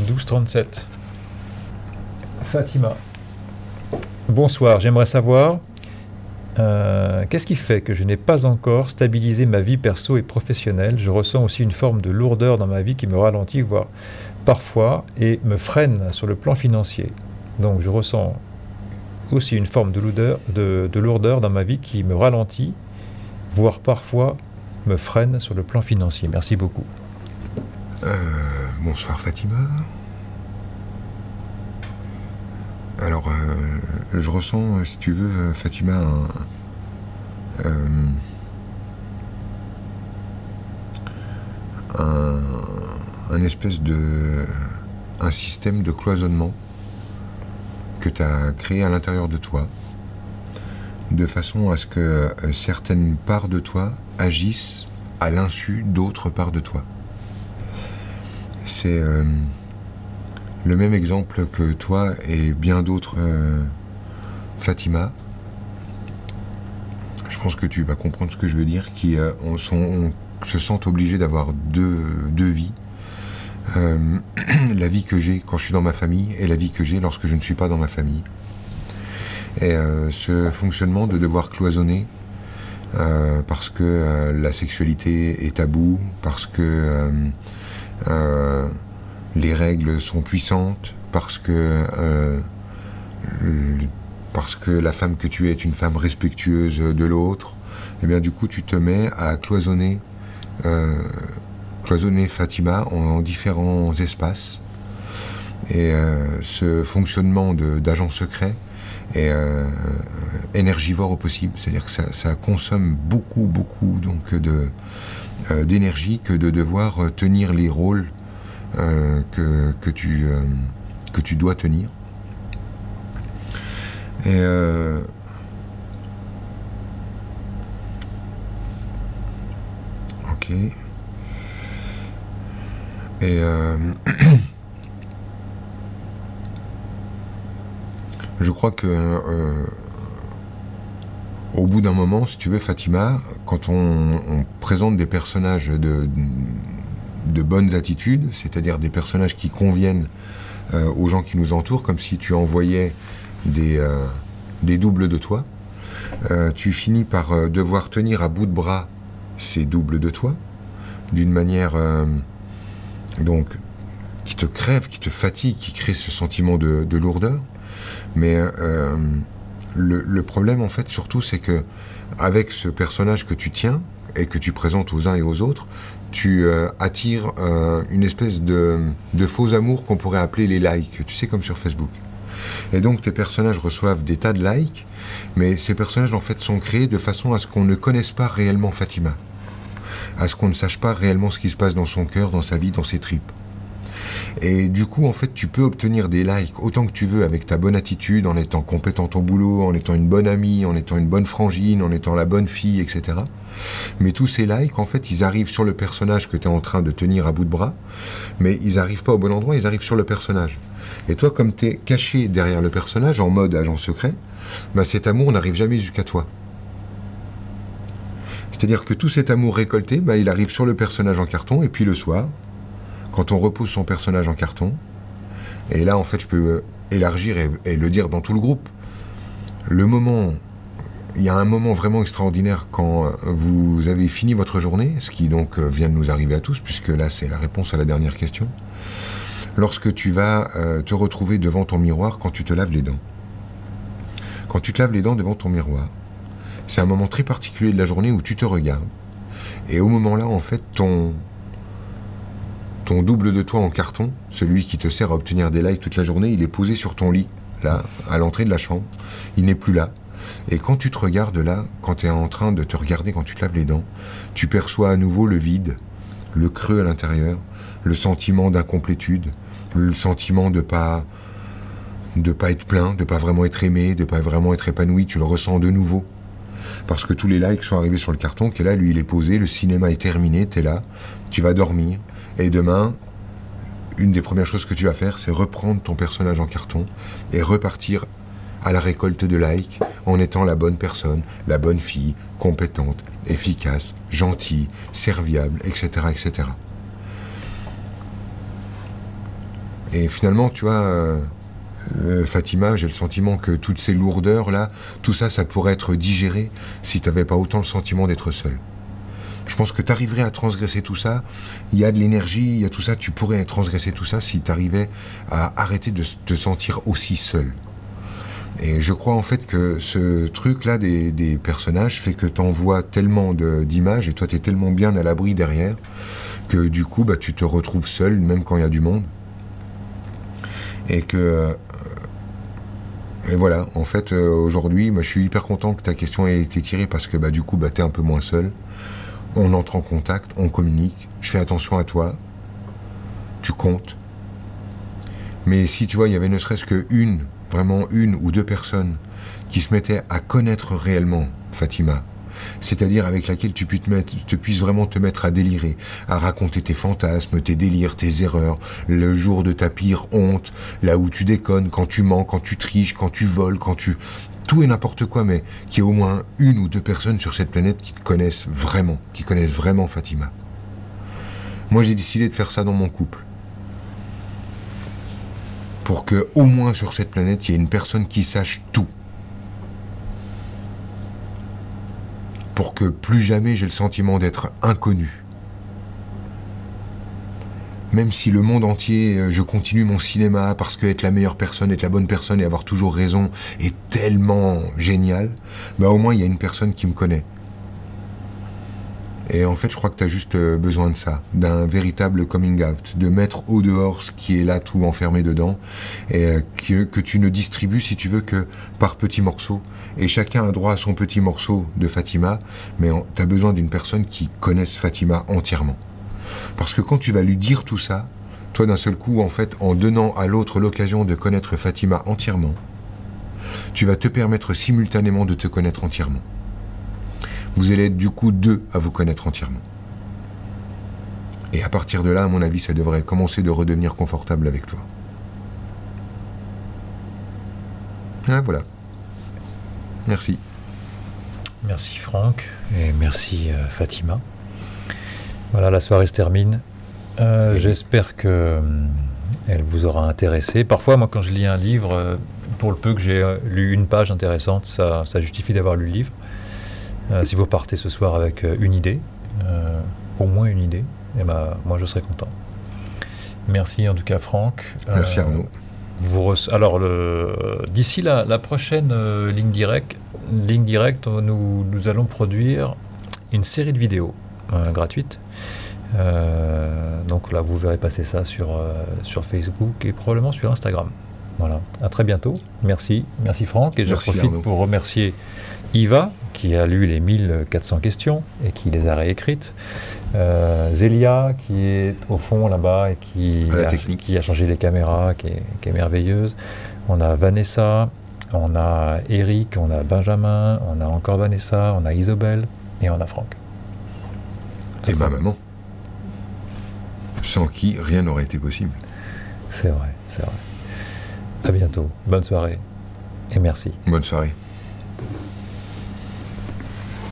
12h37. Fatima. Bonsoir, j'aimerais savoir qu'est-ce qui fait que je n'ai pas encore stabilisé ma vie perso et professionnelle. Je ressens aussi une forme de lourdeur dans ma vie qui me ralentit, voire parfois, et me freine sur le plan financier. Donc je ressens aussi une forme de lourdeur dans ma vie qui me ralentit, voire parfois me freine sur le plan financier. Merci beaucoup. Bonsoir Fatima. Alors, je ressens, si tu veux, Fatima, un espèce de... un système de cloisonnement que tu as créé à l'intérieur de toi, de façon à ce que certaines parts de toi agissent à l'insu d'autres parts de toi. C'est le même exemple que toi et bien d'autres, Fatima. Je pense que tu vas comprendre ce que je veux dire, qui se sentent obligés d'avoir deux vies. La vie que j'ai quand je suis dans ma famille et la vie que j'ai lorsque je ne suis pas dans ma famille. Et ce fonctionnement de devoir cloisonner parce que la sexualité est taboue, parce que les règles sont puissantes, parce que la femme que tu es est une femme respectueuse de l'autre, et bien du coup tu te mets à cloisonner Fatima en différents espaces. Et ce fonctionnement d'agent secret est énergivore au possible, c'est-à-dire que ça consomme beaucoup donc d'énergie que de devoir tenir les rôles que tu dois tenir. Et ok. Et je crois que au bout d'un moment, si tu veux, Fatima, quand on présente des personnages de bonnes attitudes, c'est-à-dire des personnages qui conviennent aux gens qui nous entourent, comme si tu envoyais des doubles de toi, tu finis par devoir tenir à bout de bras ces doubles de toi, d'une manière donc qui te crève, qui te fatigue, qui crée ce sentiment de lourdeur. Mais le problème, en fait, surtout, c'est que avec ce personnage que tu tiens et que tu présentes aux uns et aux autres, tu attires une espèce de faux amour qu'on pourrait appeler les likes, tu sais, comme sur Facebook. Et donc tes personnages reçoivent des tas de likes, mais ces personnages, en fait, sont créés de façon à ce qu'on ne connaisse pas réellement Fatima, à ce qu'on ne sache pas réellement ce qui se passe dans son cœur, dans sa vie, dans ses tripes. Et du coup, en fait, tu peux obtenir des likes autant que tu veux avec ta bonne attitude, en étant compétent au boulot, en étant une bonne amie, en étant une bonne frangine, en étant la bonne fille, etc. Mais tous ces likes, en fait, ils arrivent sur le personnage que tu es en train de tenir à bout de bras, mais ils n'arrivent pas au bon endroit, ils arrivent sur le personnage. Et toi, comme tu es caché derrière le personnage, en mode agent secret, ben cet amour n'arrive jamais jusqu'à toi. C'est-à-dire que tout cet amour récolté, ben, il arrive sur le personnage en carton, et puis le soir, quand on repose son personnage en carton, et là, en fait, je peux élargir et le dire dans tout le groupe. Il y a un moment vraiment extraordinaire quand vous avez fini votre journée, ce qui donc vient de nous arriver à tous, puisque là, c'est la réponse à la dernière question. Lorsque tu vas te retrouver devant ton miroir quand tu te laves les dents. Quand tu te laves les dents devant ton miroir, c'est un moment très particulier de la journée où tu te regardes. Et au moment-là, en fait, ton double de toi en carton, celui qui te sert à obtenir des likes toute la journée, il est posé sur ton lit, là, à l'entrée de la chambre. Il n'est plus là. Et quand tu te regardes là, quand tu es en train de te regarder quand tu te laves les dents, tu perçois à nouveau le vide, le creux à l'intérieur, le sentiment d'incomplétude, le sentiment de pas être plein, de pas vraiment être aimé, de pas vraiment être épanoui, tu le ressens de nouveau. Parce que tous les likes sont arrivés sur le carton, qui est là, lui il est posé, le cinéma est terminé, tu es là, tu vas dormir, et demain, une des premières choses que tu vas faire, c'est reprendre ton personnage en carton et repartir à la récolte de likes en étant la bonne personne, la bonne fille, compétente, efficace, gentille, serviable, etc., etc. Et finalement, tu vois, Fatima, j'ai le sentiment que toutes ces lourdeurs-là, tout ça, ça pourrait être digéré si tu n'avais pas autant le sentiment d'être seul. Je pense que tu arriverais à transgresser tout ça. Il y a de l'énergie, il y a tout ça. Tu pourrais transgresser tout ça si tu arrivais à arrêter de te sentir aussi seul. Et je crois en fait que ce truc-là des personnages fait que tu envoies tellement d'images et toi tu es tellement bien à l'abri derrière que du coup bah, tu te retrouves seul même quand il y a du monde. Et que... et voilà, en fait aujourd'hui moi, je suis hyper content que ta question ait été tirée parce que bah, du coup bah, tu es un peu moins seul. On entre en contact, on communique, je fais attention à toi, tu comptes. Mais si tu vois, il y avait ne serait-ce qu'une, vraiment une ou deux personnes qui se mettaient à connaître réellement Fatima, c'est-à-dire avec laquelle tu puisses vraiment te mettre à délirer, à raconter tes fantasmes, tes délires, tes erreurs, le jour de ta pire honte, là où tu déconnes, quand tu mens, quand tu triches, quand tu voles, quand tu... Tout et n'importe quoi, mais qu'il y ait au moins une ou deux personnes sur cette planète qui te connaissent vraiment Fatima. Moi, j'ai décidé de faire ça dans mon couple. Pour que, au moins sur cette planète, il y ait une personne qui sache tout. Pour que plus jamais j'ai le sentiment d'être inconnu. Même si le monde entier, je continue mon cinéma parce que être la meilleure personne, être la bonne personne et avoir toujours raison est tellement génial, bah au moins il y a une personne qui me connaît. Et en fait, je crois que tu as juste besoin de ça, d'un véritable coming out, de mettre au dehors ce qui est là tout enfermé dedans, et que tu ne distribues, si tu veux, que par petits morceaux. Et chacun a droit à son petit morceau de Fatima, mais tu as besoin d'une personne qui connaisse Fatima entièrement. Parce que quand tu vas lui dire tout ça, toi d'un seul coup, en fait, en donnant à l'autre l'occasion de connaître Fatima entièrement, tu vas te permettre simultanément de te connaître entièrement. Vous allez être du coup deux à vous connaître entièrement. Et à partir de là, à mon avis, ça devrait commencer de redevenir confortable avec toi. Ah, voilà. Merci. Merci Franck et merci Fatima. Voilà, la soirée se termine. J'espère que elle vous aura intéressé. Parfois, moi, quand je lis un livre, pour le peu que j'ai lu une page intéressante, ça justifie d'avoir lu le livre. Si vous partez ce soir avec une idée, au moins une idée, et ben, moi je serai content. Merci en tout cas Franck. Merci Arnaud. Alors d'ici la prochaine ligne directe, nous allons produire une série de vidéos gratuites. Donc là vous verrez passer ça sur Facebook et probablement sur Instagram. Voilà, à très bientôt. Merci Franck. Et je profite Arnaud pour remercier Yva, qui a lu les 1400 questions et qui les a réécrites. Zélia, qui est au fond là-bas et qui a changé les caméras, qui est merveilleuse. On a Vanessa, on a Eric, on a Benjamin, on a encore Vanessa, on a Isobel et on a Franck. Et ma maman, sans qui rien n'aurait été possible. C'est vrai. À bientôt. Bonne soirée et merci. Bonne soirée.